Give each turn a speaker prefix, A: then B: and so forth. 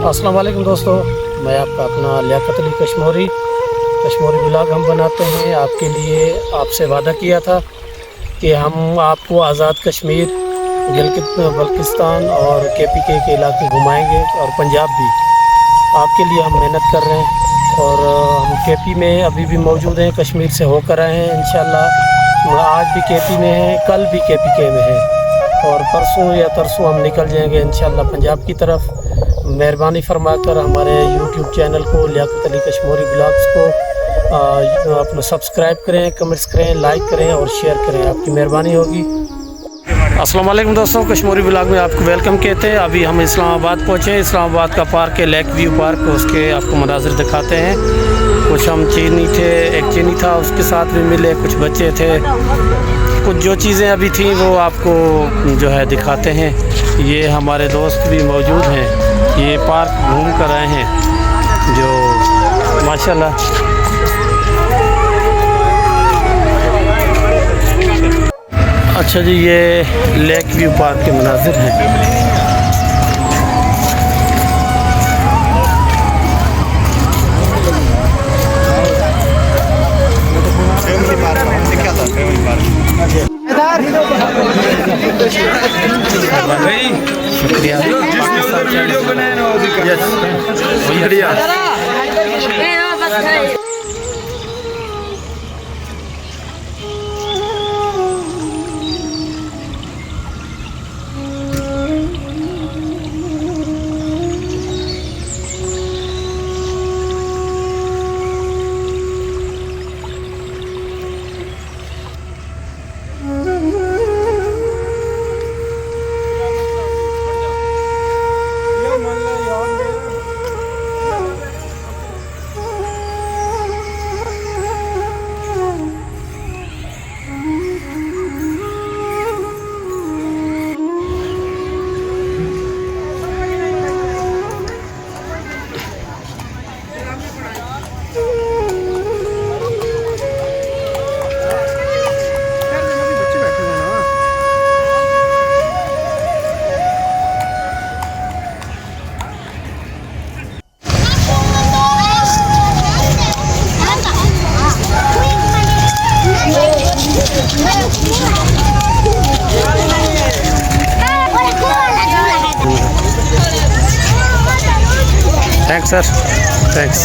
A: अस्सलाम वालेकुम दोस्तों, मैं आपका अपना लियाकत अली कश्मीरी ब्लॉग हम बनाते हैं आपके लिए। आपसे वादा किया था कि हम आपको आज़ाद कश्मीर, गिलगित बल्तिस्तान और KPK के इलाके घुमाएंगे और पंजाब भी। आपके लिए हम मेहनत कर रहे हैं और हम KP में अभी भी मौजूद हैं, कश्मीर से होकर आए हैं। इंशाल्लाह आज भी KP में हैं, कल भी KPK में हैं और परसों या तरसों हम निकल जाएंगे इंशाल्लाह पंजाब की तरफ। मेहरबानी फरमाकर हमारे YouTube चैनल को लियाकत अली कश्मीरी ब्लॉग्स को अपना सब्सक्राइब करें, कमेंट्स करें, लाइक करें और शेयर करें, आपकी मेहरबानी होगी। अस्सलाम वालेकुम दोस्तों, कश्मीरी ब्लॉग में आपको वेलकम कहते हैं। अभी हम इस्लामाबाद पहुँचे। इस्लामाबाद का पार्क है लेक व्यू पार्क, उसके आपको मनाजिर दिखाते हैं। कुछ हम चीनी थे, एक चीनी था, उसके साथ भी मिले, कुछ बच्चे थे, कुछ जो चीज़ें अभी थी वो आपको जो है दिखाते हैं। ये हमारे दोस्त भी मौजूद हैं, ये पार्क घूम कर आए हैं जो माशाल्लाह। अच्छा जी, ये लेक व्यू पार्क के मनाजिर हैं। शुक्रिया। Thanks sir, thanks.